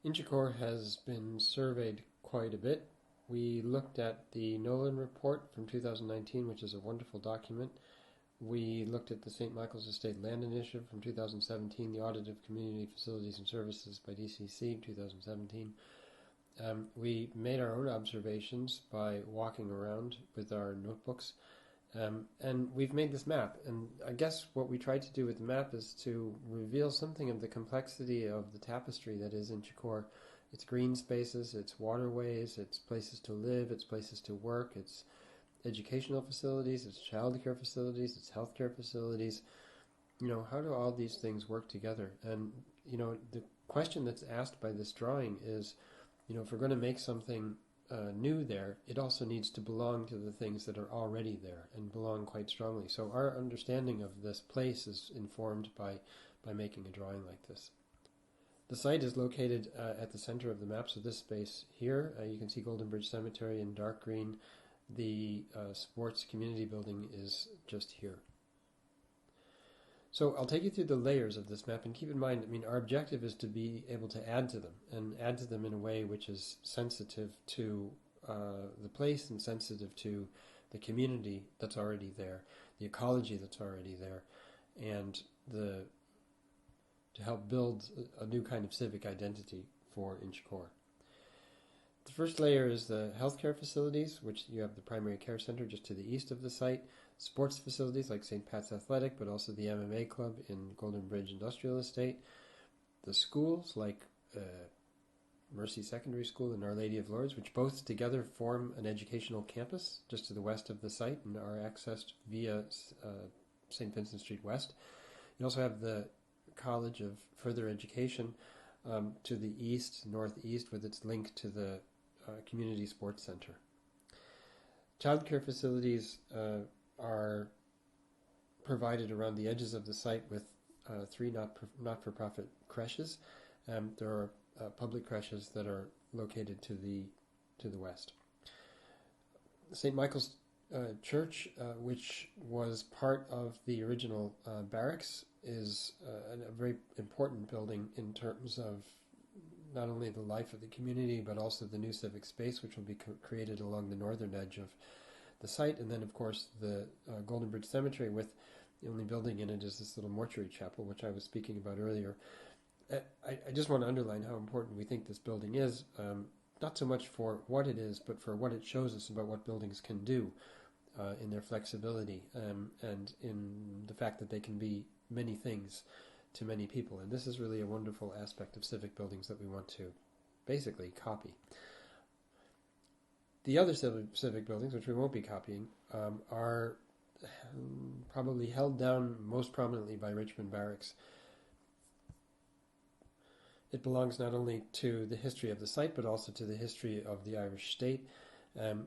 Inchicore has been surveyed quite a bit. We looked at the Nolan report from 2019, which is a wonderful document. We looked at the St. Michael's Estate Land Initiative from 2017, the Audit of Community Facilities and Services by DCC 2017. We made our own observations by walking around with our notebooks, and we've made this map. And I guess what we tried to do with the map is to reveal something of the complexity of the tapestry that is Inchicore. Its green spaces, its waterways, its places to live, its places to work, its educational facilities, its childcare facilities, its healthcare facilities. How do all these things work together? And, the question that's asked by this drawing is, if we're going to make something new there, it also needs to belong to the things that are already there and belong quite strongly. So our understanding of this place is informed by making a drawing like this. The site is located at the center of the map, so this space here, you can see Golden Bridge Cemetery in dark green. The sports community building is just here. So I'll take you through the layers of this map, and keep in mind, our objective is to be able to add to them, and add to them in a way which is sensitive to the place and sensitive to the community that's already there, the ecology that's already there, and to help build a new kind of civic identity for Inchicore. The first layer is the healthcare facilities, which you have the primary care center just to the east of the site, sports facilities like St. Pat's Athletic, but also the MMA Club in Golden Bridge Industrial Estate, the schools like Mercy Secondary School and Our Lady of Lourdes, which both together form an educational campus just to the west of the site and are accessed via St. Vincent Street West. You also have the College of Further Education to the east, northeast, with its link to the Community Sports Center. Childcare facilities are provided around the edges of the site with 3 not-for-profit creches. There are public creches that are located to the west. St. Michael's Church, which was part of the original barracks, is a very important building in terms of not only the life of the community, but also the new civic space, which will be created along the northern edge of the site. And then, of course, the Golden Bridge Cemetery, with the only building in it is this little mortuary chapel, which I was speaking about earlier. I just want to underline how important we think this building is, not so much for what it is, but for what it shows us about what buildings can do in their flexibility and in the fact that they can be many things to many people. And this is really a wonderful aspect of civic buildings that we want to basically copy. The other civic buildings, which we won't be copying, are probably held down most prominently by Richmond Barracks. It belongs not only to the history of the site, but also to the history of the Irish state.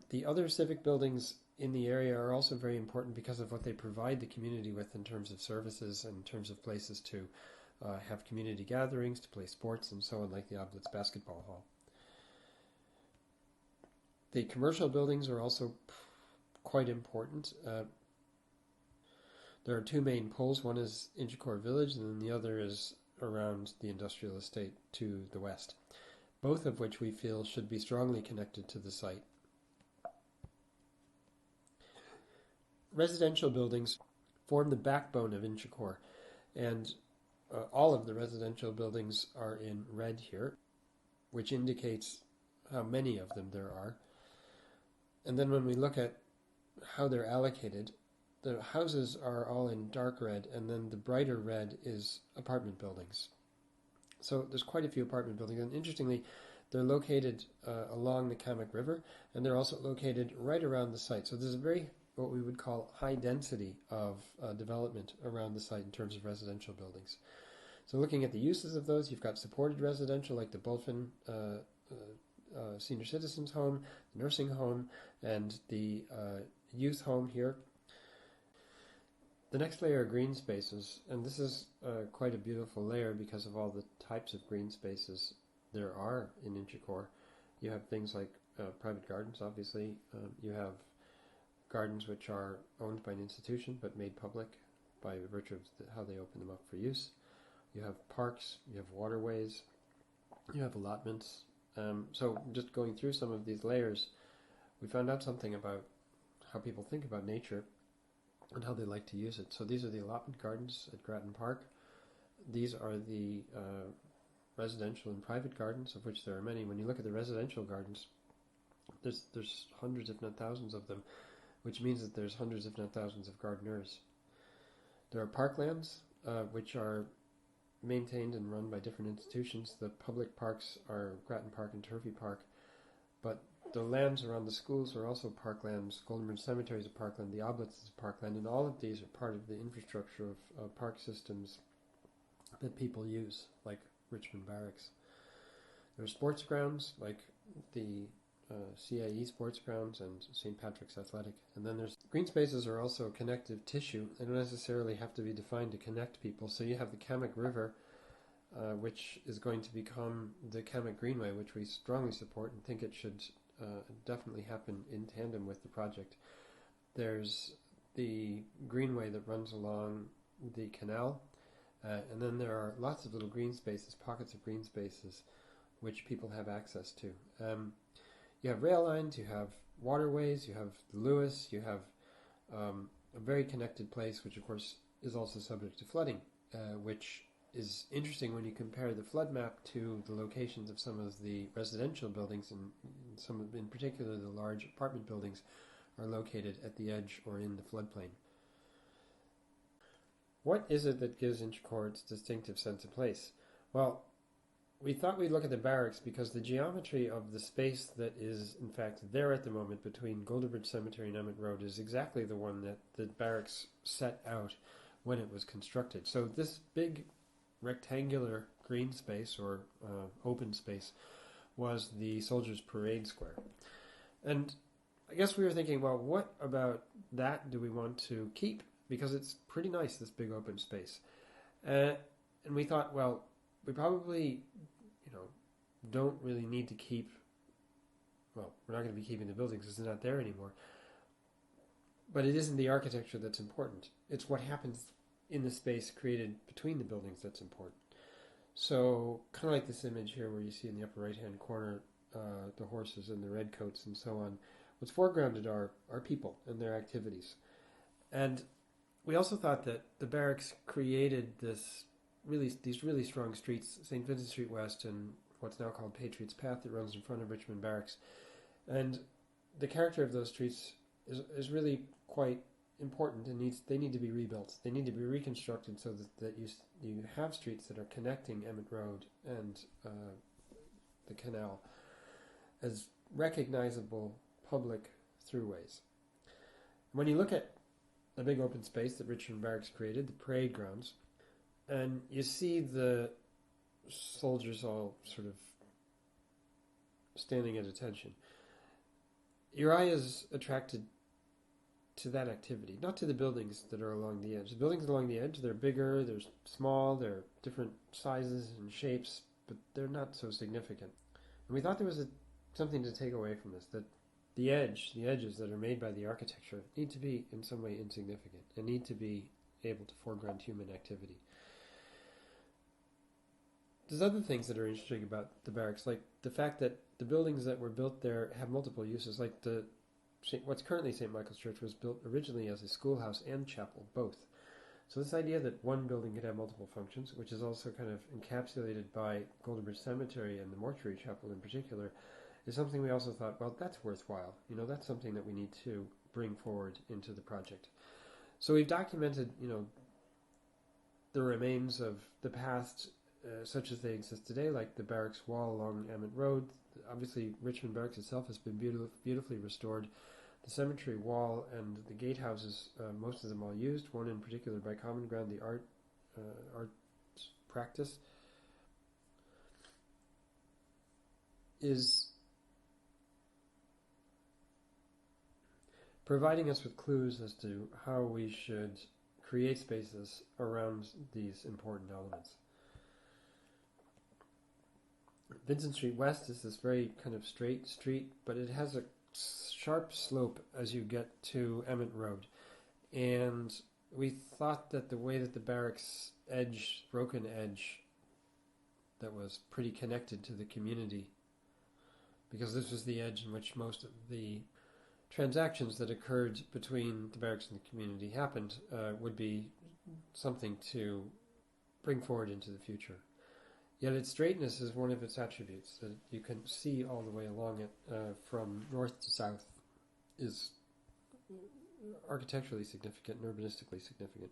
The other civic buildings in the area are also very important because of what they provide the community with in terms of services and in terms of places to have community gatherings, to play sports and so on, like the Oblitz Basketball Hall. The commercial buildings are also quite important. There are 2 main poles. One is Inchicore Village, and then the other is around the industrial estate to the west, both of which we feel should be strongly connected to the site. Residential buildings form the backbone of Inchicore, and all of the residential buildings are in red here, which indicates how many of them there are. And then when we look at how they're allocated, the houses are all in dark red, and then the brighter red is apartment buildings. So there's quite a few apartment buildings, and interestingly, they're located along the Kamak River, and they're also located right around the site. So there's a very, what we would call, high density of development around the site in terms of residential buildings. So looking at the uses of those, you've got supported residential like the Bulfin Senior Citizens Home, the nursing home, and the youth home here. The next layer are green spaces, and this is quite a beautiful layer because of all the types of green spaces there are in Inchicore. You have things like private gardens, obviously. You have gardens which are owned by an institution but made public by virtue of how they open them up for use. You have parks, you have waterways, You have allotments. So just going through some of these layers, we found out something about how people think about nature and how they like to use it. So these are the allotment gardens at Grattan Park. These are the residential and private gardens, of which there are many. When you look at the residential gardens, there's hundreds, if not thousands of them, which means that there's hundreds, if not thousands, of gardeners. There are parklands, which are maintained and run by different institutions. The public parks are Grattan Park and Turvey Park, but the lands around the schools are also parklands. Goldenbridge Cemetery is a parkland, the Oblats is a parkland, and all of these are part of the infrastructure of park systems that people use, like Richmond Barracks. There are sports grounds, like the CIE Sports Grounds and St. Patrick's Athletic. And then there's green spaces are also connective tissue. They don't necessarily have to be defined to connect people. So you have the Kamak River, which is going to become the Kamak Greenway, which we strongly support and think it should definitely happen in tandem with the project. There's the greenway that runs along the canal, and then there are lots of little green spaces, pockets of green spaces, which people have access to. You have rail lines, you have waterways, you have the Lewis, you have a very connected place, which of course is also subject to flooding, which is interesting when you compare the flood map to the locations of some of the residential buildings, and some of, in particular the large apartment buildings, are located at the edge or in the floodplain. What is it that gives Inchicore its distinctive sense of place? Well, we thought we'd look at the barracks because the geometry of the space that is in fact there at the moment between Goldenbridge Cemetery and Emmett Road is exactly the one that the barracks set out when it was constructed. So this big rectangular green space or open space was the Soldiers' Parade Square. And I guess we were thinking, well, what about that do we want to keep? Because it's pretty nice, this big open space. And we thought, well, we probably, don't really need to keep, well, we're not going to be keeping the buildings because they're not there anymore. But it isn't the architecture that's important. It's what happens in the space created between the buildings that's important. So, kind of like this image here where you see in the upper right-hand corner the horses and the redcoats and so on. What's foregrounded are people and their activities. And we also thought that the barracks created these really strong streets, St. Vincent Street West and what's now called Patriots Path, that runs in front of Richmond Barracks. And the character of those streets is really quite important, and they need to be rebuilt. They need to be reconstructed so that you have streets that are connecting Emmett Road and the canal as recognizable public throughways. When you look at the big open space that Richmond Barracks created, the parade grounds, and you see the soldiers all sort of standing at attention, your eye is attracted to that activity, not to the buildings that are along the edge. The buildings along the edge, they're bigger, they're small, they're different sizes and shapes, but they're not so significant. And we thought there was something to take away from this, that the edges that are made by the architecture need to be in some way insignificant and need to be able to foreground human activity. There's other things that are interesting about the barracks, like the fact that the buildings that were built there have multiple uses, like what's currently St. Michael's Church was built originally as a schoolhouse and chapel, both. So this idea that one building could have multiple functions, which is also kind of encapsulated by Goldenbridge Cemetery and the mortuary chapel in particular, is something we also thought, well, that's worthwhile. That's something that we need to bring forward into the project. So we've documented, the remains of the past, such as they exist today, like the barracks wall along Emmett Road. Obviously, Richmond Barracks itself has been beautifully restored. The cemetery wall and the gatehouses, most of them all used. One in particular by Common Ground, the art practice, is providing us with clues as to how we should create spaces around these important elements. Vincent Street West is this very kind of straight street, but it has a sharp slope as you get to Emmett Road. And we thought that the way that the barracks broken edge, that was pretty connected to the community, because this was the edge in which most of the transactions that occurred between the barracks and the community happened, would be something to bring forward into the future. Yet its straightness is one of its attributes, that you can see all the way along it, from north to south, is architecturally significant and urbanistically significant.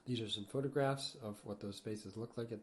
These are some photographs of what those spaces look like at